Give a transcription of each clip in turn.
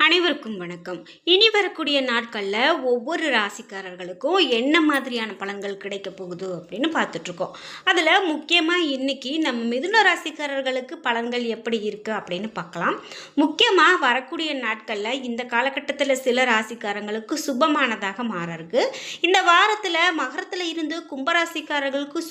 அனைவருக்கும் வணக்கம். இனி வரக்கூடிய நாட்களில் ஒவ்வொரு ராசிக்காரர்களுக்கும் என்ன மாதிரியான பலன்கள் கிடைக்க போகுது அப்படின்னு பார்த்துட்ருக்கோம். அதில் முக்கியமாக இன்னைக்கு நம்ம மிதுன ராசிக்காரர்களுக்கு பலன்கள் எப்படி இருக்குது அப்படின்னு பார்க்கலாம். முக்கியமாக வரக்கூடிய நாட்களில் இந்த காலகட்டத்தில் சில ராசிக்காரங்களுக்கு சுபமானதாக மாற இருக்கு. இந்த வாரத்தில் மகரத்தில் இருந்து கும்பராசிக்காரர்களுக்கு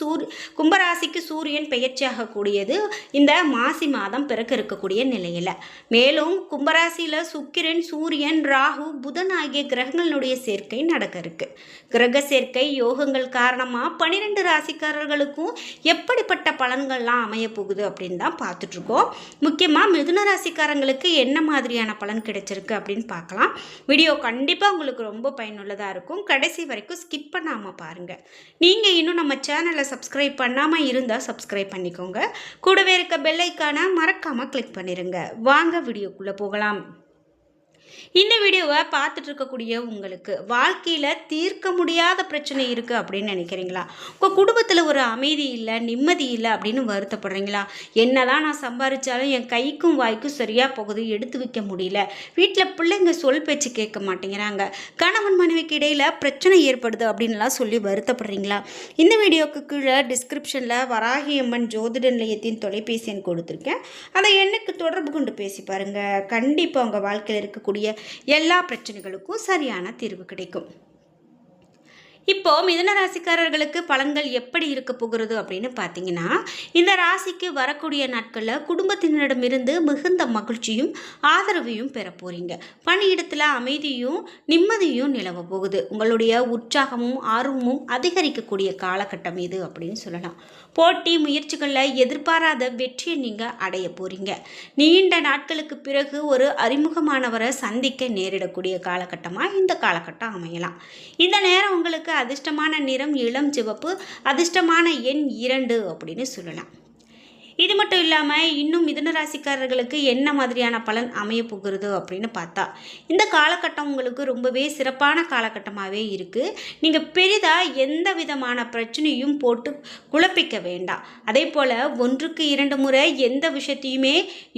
கும்பராசிக்கு சூரியன் பெயர்ச்சியாகக்கூடியது இந்த மாசி மாதம் பிறக்க இருக்கக்கூடிய நிலையில். மேலும் கும்பராசியில் சுக்கிரன், சூரியன், ராகு, புதன் ஆகிய கிரகங்களுடைய சேர்க்கை நடக்க இருக்கு. கிரக சேர்க்கை யோகங்கள் காரணமாக 12 ராசிக்காரர்களுக்கும் எப்படிப்பட்ட பலன்கள்லாம் அமைய போகுது அப்படின்னு தான் பார்த்துட்டு இருக்கோம். முக்கியமாக மிதுன ராசிக்காரங்களுக்கு என்ன மாதிரியான பலன் கிடைச்சிருக்கு அப்படின்னு பார்க்கலாம். வீடியோ கண்டிப்பாக உங்களுக்கு ரொம்ப பயனுள்ளதாக இருக்கும். கடைசி வரைக்கும் ஸ்கிப் பண்ணாமல் பாருங்கள். நீங்கள் இன்னும் நம்ம சேனலை சப்ஸ்கிரைப் பண்ணாமல் இருந்தால் சப்ஸ்கிரைப் பண்ணிக்கோங்க. கூடவே இருக்க பெல் ஐக்கானை மறக்காமல் கிளிக் பண்ணிடுங்க. வாங்க வீடியோக்குள்ளே போகலாம். இந்த வீடியோவை பார்த்துட்டு இருக்கக்கூடிய உங்களுக்கு வாழ்க்கையில் தீர்க்க முடியாத பிரச்சனை இருக்குது அப்படின்னு நினைக்கிறீங்களா? உங்கள் குடும்பத்தில் ஒரு அமைதி இல்லை, நிம்மதி இல்லை அப்படின்னு வருத்தப்படுறீங்களா? என்னதான் நான் சம்பாதிச்சாலும் என் கைக்கும் வாய்க்கும் சரியாக போகுது, எடுத்து வைக்க முடியல, வீட்டில் பிள்ளைங்க சொல் பேச்சு கேட்க மாட்டேங்கிறாங்க, கணவன் மனைவிக்கு இடையில் பிரச்சனை ஏற்படுது அப்படின்லாம் சொல்லி வருத்தப்படுறீங்களா? இந்த வீடியோவுக்கு கீழே டிஸ்கிரிப்ஷனில் வராகியம்மன் ஜோதிட நிலையத்தின் தொலைபேசி எண் கொடுத்துருக்கேன். அதை எண்ணுக்கு தொடர்பு கொண்டு பேசி பாருங்கள். கண்டிப்பாக உங்கள் வாழ்க்கையில் இருக்கக்கூடிய எல்லா பிரச்சனைகளுக்கும் சரியான தீர்வு கிடைக்கும். இப்போ மிதுன ராசிக்காரர்களுக்கு பலன்கள் எப்படி இருக்க போகிறது அப்படின்னு பார்த்தீங்கன்னா, இந்த ராசிக்கு வரக்கூடிய நாட்களில் குடும்பத்தினரிடமிருந்து மிகுந்த மகிழ்ச்சியும் ஆதரவையும் பெற போறீங்க. பணியிடத்தில் அமைதியும் நிம்மதியும் நிலவ போகுது. உங்களுடைய உற்சாகமும் ஆர்வமும் அதிகரிக்கக்கூடிய காலகட்டம் இது அப்படின்னு சொல்லலாம். போட்டி முயற்சிகளில் எதிர்பாராத வெற்றியை நீங்கள் அடைய போறீங்க. நீண்ட நாட்களுக்கு பிறகு ஒரு அறிமுகமானவரை சந்திக்க நேரிடக்கூடிய காலகட்டமாக இந்த காலகட்டம் அமையலாம். இந்த நேரம் உங்களுக்கு அதிர்ஷ்டமான நிறம் இளம் சிவப்பு, அதிர்ஷ்டமான எண் 2 அப்படின்னு சொல்லலாம். இது மட்டும் இல்லாமல் இன்னும் மிதுன ராசிக்காரர்களுக்கு என்ன மாதிரியான பலன் அமைய போகிறது அப்படின்னு பார்த்தா, இந்த காலகட்டம் உங்களுக்கு ரொம்பவே சிறப்பான காலகட்டமாகவே இருக்குது. நீங்கள் பெரிதாக எந்த விதமான பிரச்சனையும் போட்டு குழப்பிக்க வேண்டாம். அதே போல் 1க்கு 2 முறை எந்த விஷயத்தையுமே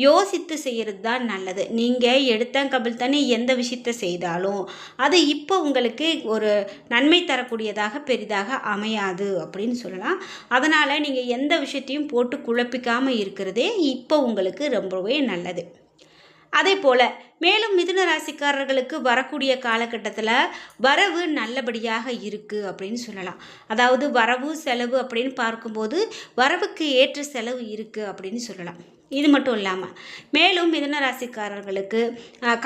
யோசித்து செய்கிறது தான் நல்லது. நீங்கள் எடுத்த கபில்தானே எந்த விஷயத்தை செய்தாலும் அது இப்போ உங்களுக்கு ஒரு நன்மை தரக்கூடியதாக பெரிதாக அமையாது அப்படின்னு சொல்லலாம். அதனால் நீங்கள் எந்த விஷயத்தையும் போட்டு குழப்பிக்க இருக்கிறதே இப்போ உங்களுக்கு ரொம்பவே நல்லது. அதே போல மேலும் மிதுன ராசிக்காரர்களுக்கு வரக்கூடிய காலகட்டத்தில் வரவு நல்லபடியாக இருக்குது அப்படின்னு சொல்லலாம். அதாவது வரவு செலவு அப்படின்னு பார்க்கும்போது வரவுக்கு ஏற்ற செலவு இருக்குது அப்படின்னு சொல்லலாம். இது மட்டும் இல்லாமல் மேலும் மிதுன ராசிக்காரர்களுக்கு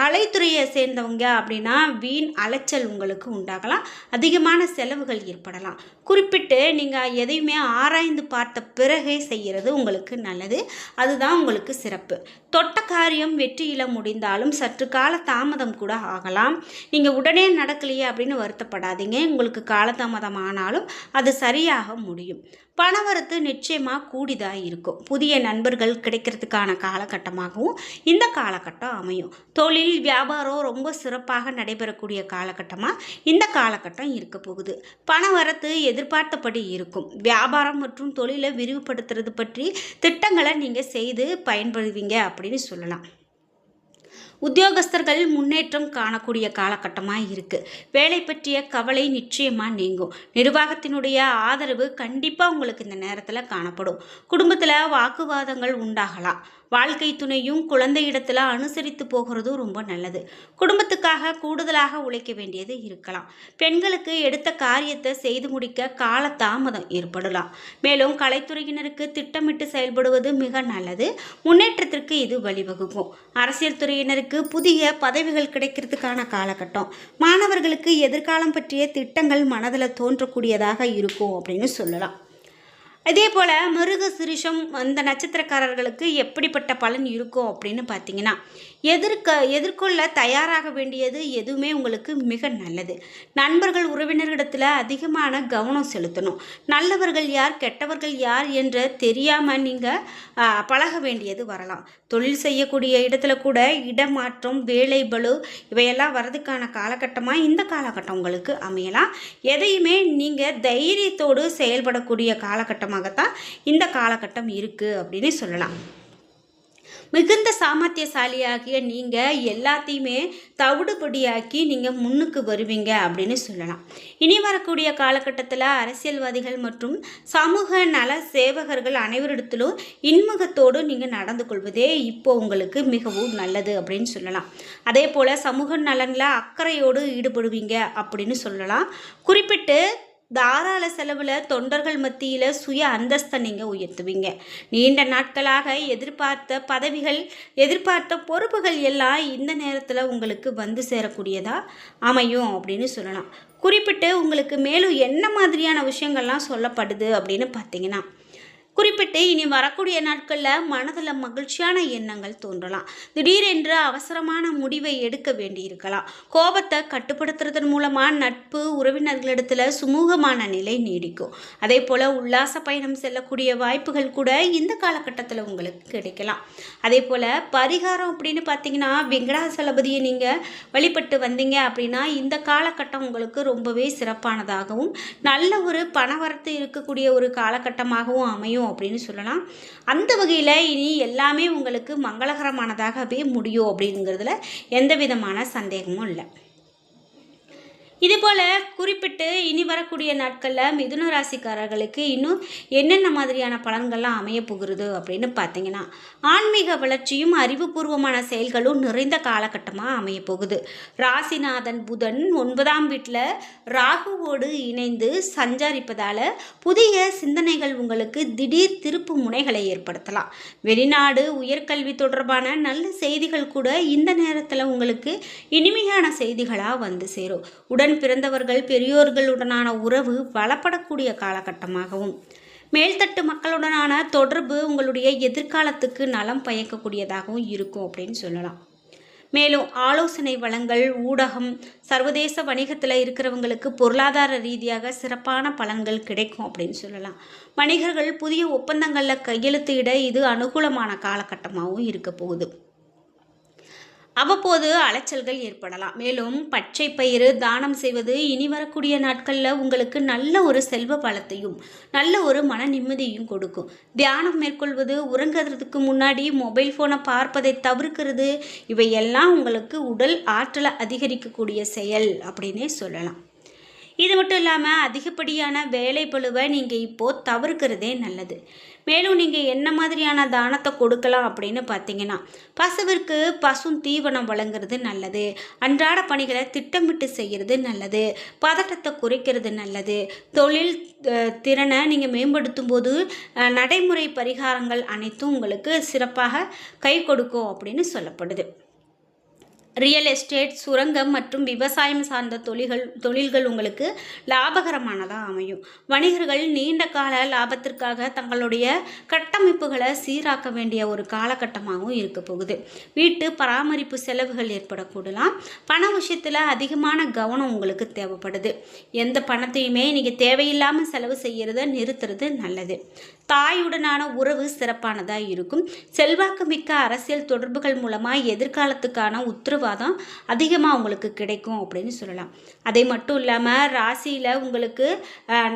கலைத்துறையை சேர்ந்தவங்க அப்படின்னா வீண் அலைச்சல் உங்களுக்கு உண்டாகலாம், அதிகமான செலவுகள் ஏற்படலாம். குறிப்பிட்டு நீங்கள் எதையுமே ஆராய்ந்து பார்த்த பிறகே செய்கிறது உங்களுக்கு நல்லது. அதுதான் உங்களுக்கு சிறப்பு. தொட்ட காரியம் வெற்றியில் முடிந்தாலும் சற்று கால தாமதம் கூட ஆகலாம். நீங்கள் உடனே நடக்கலையே அப்படின்னு வருத்தப்படாதீங்க. உங்களுக்கு காலதாமதம் ஆனாலும் அது சரியாக முடியும். பணவரத்து நிச்சயமாக கூடிதான் இருக்கும். புதிய நண்பர்கள் கிடைக்கிறதுக்கான காலகட்டமாகவும் இந்த காலகட்டம் அமையும். தொழில் வியாபாரம் ரொம்ப சிறப்பாக நடைபெறக்கூடிய காலகட்டமாக இந்த காலகட்டம் இருக்க போகுது. பணவரத்து எதிர்பார்த்தபடி இருக்கும். வியாபாரம் மற்றும் தொழிலை விரிவுபடுத்துறது பற்றி திட்டங்களை நீங்கள் செய்து பயன்படுவீங்க அப்படின்னு சொல்லலாம். உத்தியோகஸ்தர்கள் முன்னேற்றம் காணக்கூடிய காலகட்டமாக இருக்குது. வேலை பற்றிய கவலை நிச்சயமாக நீங்கும். நிர்வாகத்தினுடைய ஆதரவு கண்டிப்பாக உங்களுக்கு இந்த நேரத்தில் காணப்படும். குடும்பத்தில் வாக்குவாதங்கள் உண்டாகலாம். வாழ்க்கை துணையும் குழந்தை இடத்துல அனுசரித்து போகிறதும் ரொம்ப நல்லது. குடும்பத்துக்காக கூடுதலாக உழைக்க வேண்டியது இருக்கலாம். பெண்களுக்கு எடுத்த காரியத்தை செய்து முடிக்க கால தாமதம் ஏற்படலாம். மேலும் கலைத்துறையினருக்கு திட்டமிட்டு செயல்படுவது மிக நல்லது. முன்னேற்றத்திற்கு இது வழிவகுக்கும். அரசியல் துறையினருக்கு புதிய பதவிகள் கிடைக்கிறதுக்கான காலகட்டம். மாணவர்களுக்கு எதிர்காலம் பற்றிய திட்டங்கள் மனதில் தோன்றக்கூடியதாக இருக்கும் அப்படின்னு சொல்லலாம். அதே போல் மிருக சிரிஷம் அந்த நட்சத்திரக்காரர்களுக்கு எப்படிப்பட்ட பலன் இருக்கும் அப்படின்னு பார்த்தீங்கன்னா, எதிர்கொள்ள தயாராக வேண்டியது எதுவுமே உங்களுக்கு மிக நல்லது. நண்பர்கள் உறவினர்களிடத்தில் அதிகமான கவனம் செலுத்தணும். நல்லவர்கள் யார் கெட்டவர்கள் யார் என்று தெரியாமல் நீங்கள் பழக வேண்டியது வரலாம். தொழில் செய்யக்கூடிய இடத்துல கூட இடமாற்றம், வேலை பளு இவையெல்லாம் வரதுக்கான காலகட்டமாக இந்த காலகட்டம் உங்களுக்கு அமையலாம். எதையுமே நீங்கள் தைரியத்தோடு செயல்படக்கூடிய காலகட்டமாகத்தான் இந்த காலகட்டம் இருக்குது அப்படின்னு சொல்லலாம். மிகுந்த சாமர்த்தியசாலியாகிய நீங்கள் எல்லாத்தையுமே தவிடுபடியாக்கி நீங்கள் முன்னுக்கு வருவீங்க அப்படின்னு சொல்லலாம். இனி வரக்கூடிய காலகட்டத்தில் அரசியல்வாதிகள் மற்றும் சமூக நல சேவகர்கள் அனைவரிடத்திலும் இன்முகத்தோடு நீங்கள் நடந்து கொள்வதே இப்போ உங்களுக்கு மிகவும் நல்லது அப்படின்னு சொல்லலாம். அதே போல் சமூக நலனில் அக்கறையோடு ஈடுபடுவீங்க அப்படின்னு சொல்லலாம். குறிப்பிட்டு தாராள செலவில் தொண்டர்கள் மத்தியில் சுய அந்தஸ்தை நீங்கள் உயர்த்துவீங்க. நீண்ட நாட்களாக எதிர்பார்த்த பதவிகள், எதிர்பார்த்த பொறுப்புகள் எல்லாம் இந்த நேரத்தில் உங்களுக்கு வந்து சேரக்கூடியதாக அமையும் அப்படின்னு சொல்லலாம். குறிப்பிட்டு உங்களுக்கு மேலும் என்ன மாதிரியான விஷயங்கள்லாம் சொல்லப்படுது அப்படின்னு பார்த்தீங்கன்னா, குறிப்பிட்டு இனி வரக்கூடிய நாட்களில் மனதில் மகிழ்ச்சியான எண்ணங்கள் தோன்றலாம். திடீரென்று அவசரமான முடிவை எடுக்க வேண்டியிருக்கலாம். கோபத்தை கட்டுப்படுத்துறதன் மூலமாக நட்பு உறவினர்களிடத்தில் சுமூகமான நிலை நீடிக்கும். அதே போல் உல்லாச பயணம் செல்லக்கூடிய வாய்ப்புகள் கூட இந்த காலகட்டத்தில் உங்களுக்கு கிடைக்கலாம். அதே போல் பரிகாரம் அப்படின்னு பார்த்தீங்கன்னா, வெங்கடாசலபதியை நீங்கள் வழிபட்டு வந்தீங்க அப்படின்னா இந்த காலகட்டம் உங்களுக்கு ரொம்பவே சிறப்பானதாகவும் நல்ல ஒரு பணவரத்து இருக்கக்கூடிய ஒரு காலகட்டமாகவும் அமையும் அப்படின்னு சொல்லலாம். அந்த வகையில் இனி எல்லாமே உங்களுக்கு மங்களகரமானதாகவே முடியும் அப்படிங்கிறதுல எந்த விதமான சந்தேகமும் இல்லை. இதுபோல் குறிப்பிட்டு இனி வரக்கூடிய நாட்களில் மிதுன ராசிக்காரர்களுக்கு இன்னும் என்னென்ன மாதிரியான பலன்கள்லாம் அமைய போகிறது அப்படின்னு பார்த்தீங்கன்னா, ஆன்மீக வளர்ச்சியும் அறிவுபூர்வமான செயல்களும் நிறைந்த காலகட்டமாக அமைய போகுது. ராசிநாதன் புதன் 9ஆம் வீட்டில் ராகுவோடு இணைந்து சஞ்சரிப்பதால் புதிய சிந்தனைகள் உங்களுக்கு திடீர் திருப்பு முனைகளை ஏற்படுத்தலாம். வெளிநாடு உயர்கல்வி தொடர்பான நல்ல செய்திகள் கூட இந்த நேரத்தில் உங்களுக்கு இனிமையான செய்திகளாக வந்து சேரும். உடன் பிறந்தவர்கள் பெரியோர்களுடனான உறவு பலப்படக்கூடிய காலகட்டமாகவும், மேல்தட்டு மக்களுடனான தொடர்பு உங்களுடைய எதிர்காலத்துக்கு நலம் பயக்கக்கூடியதாகவும் இருக்கும் அப்படின்னு சொல்லலாம். மேலும் ஆலோசனை வளங்கள், ஊடகம், சர்வதேச வணிகத்தில் இருக்கிறவங்களுக்கு பொருளாதார ரீதியாக சிறப்பான பலன்கள் கிடைக்கும் அப்படின்னு சொல்லலாம். வணிகர்கள் புதிய ஒப்பந்தங்களில் கையெழுத்திட இது அனுகூலமான காலகட்டமாகவும் இருக்க போகுது. அவ்வப்போது அலைச்சல்கள் ஏற்படலாம். மேலும் பச்சை பயிறு தானம் செய்வது இனி வரக்கூடிய நாட்களில் உங்களுக்கு நல்ல ஒரு செல்வ பலத்தையும் நல்ல ஒரு மன நிம்மதியையும் கொடுக்கும். தியானம் மேற்கொள்வது, உறங்குறதுக்கு முன்னாடி மொபைல் ஃபோனை பார்ப்பதை தவிர்க்கிறது, இவையெல்லாம் உங்களுக்கு உடல் ஆற்றலை அதிகரிக்கக்கூடிய செயல் அப்படின்னே சொல்லலாம். இது மட்டும் இல்லாமல் அதிகப்படியான வேலை பளுவை நீங்கள் இப்போது தவிர்க்கிறதே நல்லது. மேலும் நீங்கள் என்ன மாதிரியான தானத்தை கொடுக்கலாம் அப்படின்னு பார்த்தீங்கன்னா, பசுவிற்கு பசும் தீவனம் வழங்குறது நல்லது. அன்றாட பணிகளை திட்டமிட்டு செய்கிறது நல்லது. பதட்டத்தை குறைக்கிறது நல்லது. தொழில் திறனை நீங்கள் மேம்படுத்தும் போது நடைமுறை பரிகாரங்கள் அனைத்தும் உங்களுக்கு சிறப்பாக கை கொடுக்கும் அப்படின்னு சொல்லப்படுது. ரியல் எஸ்டேட், சுரங்கம் மற்றும் விவசாயம் சார்ந்த தொழில்கள் உங்களுக்கு லாபகரமானதாக அமையும். வணிகர்கள் நீண்ட கால லாபத்திற்காக தங்களுடைய கட்டமைப்புகளை சீராக்க வேண்டிய ஒரு காலகட்டமாகவும் இருக்க போகுது. வீட்டு பராமரிப்பு செலவுகள் ஏற்படக்கூடலாம். பண விஷயத்தில் அதிகமான கவனம் உங்களுக்கு தேவைப்படுது. எந்த பணத்தையுமே நீங்கள் தேவையில்லாமல் செலவு செய்கிறத நிறுத்துறது நல்லது. தாயுடனான உறவு சிறப்பானதாக இருக்கும். செல்வாக்கு மிக்க அரசியல் தொடர்புகள் மூலமாக எதிர்காலத்துக்கான உத்தரவாதம் அதிகமாக உங்களுக்கு கிடைக்கும் அப்படின்னு சொல்லலாம். அதை மட்டும் இல்லாமல் ராசியில் உங்களுக்கு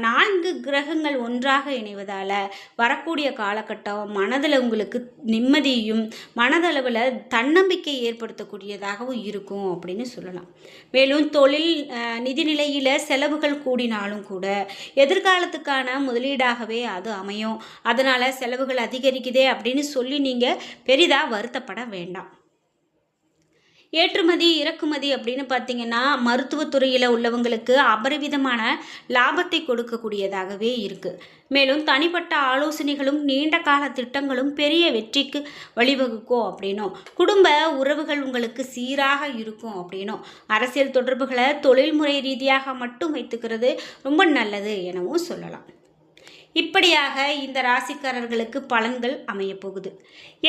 4 கிரகங்கள் ஒன்றாக இணைவதால் வரக்கூடிய காலகட்டம் மனதில் உங்களுக்கு நிம்மதியும் மனதளவில் தன்னம்பிக்கை ஏற்படுத்தக்கூடியதாகவும் இருக்கும் அப்படின்னு சொல்லலாம். மேலும் தொழில் நிதி நிலையில் செலவுகள் கூடினாலும் கூட எதிர்காலத்துக்கான முதலீடாகவே அது அமையும். அதனால் செலவுகள் அதிகரிக்குதே அப்படின்னு சொல்லி நீங்கள் பெரிதாக வருத்தப்பட வேண்டாம். ஏற்றுமதி இறக்குமதி அப்படின்னு பார்த்தீங்கன்னா, மருத்துவத்துறையில் உள்ளவங்களுக்கு அபரிவிதமான லாபத்தை கொடுக்கக்கூடியதாகவே இருக்குது. மேலும் தனிப்பட்ட ஆலோசனைகளும் நீண்ட கால திட்டங்களும் பெரிய வெற்றிக்கு வழிவகுக்கும் அப்படின்னும், குடும்ப உறவுகள் உங்களுக்கு சீராக இருக்கும் அப்படின்னும், அரசியல் தொடர்புகளை தொழில்முறை ரீதியாக மட்டும் வைத்துக்கிறது ரொம்ப நல்லது எனவும் சொல்லலாம். இப்படியாக இந்த ராசிக்காரர்களுக்கு பலன்கள் அமைய போகுது.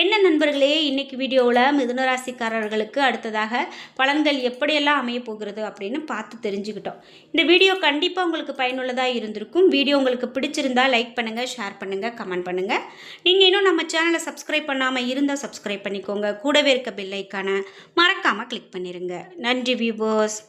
என்ன நண்பர்களே, இன்னைக்கு வீடியோவில் மிதுன ராசிக்காரர்களுக்கு அடுத்ததாக பலன்கள் எப்படியெல்லாம் அமைய போகிறது அப்படின்னு பார்த்து தெரிஞ்சுக்கிட்டோம். இந்த வீடியோ கண்டிப்பாக உங்களுக்கு பயனுள்ளதாக இருந்திருக்கும். வீடியோ உங்களுக்கு பிடிச்சிருந்தா லைக் பண்ணுங்கள், ஷேர் பண்ணுங்கள், கமெண்ட் பண்ணுங்கள். நீங்கள் இன்னும் நம்ம சேனலை சப்ஸ்கிரைப் பண்ணாமல் இருந்தால் சப்ஸ்கிரைப் பண்ணிக்கோங்க. கூடவே இருக்க பெல் ஐக்கானை மறக்காமல் கிளிக் பண்ணிடுங்க. நன்றி வியூவர்ஸ்.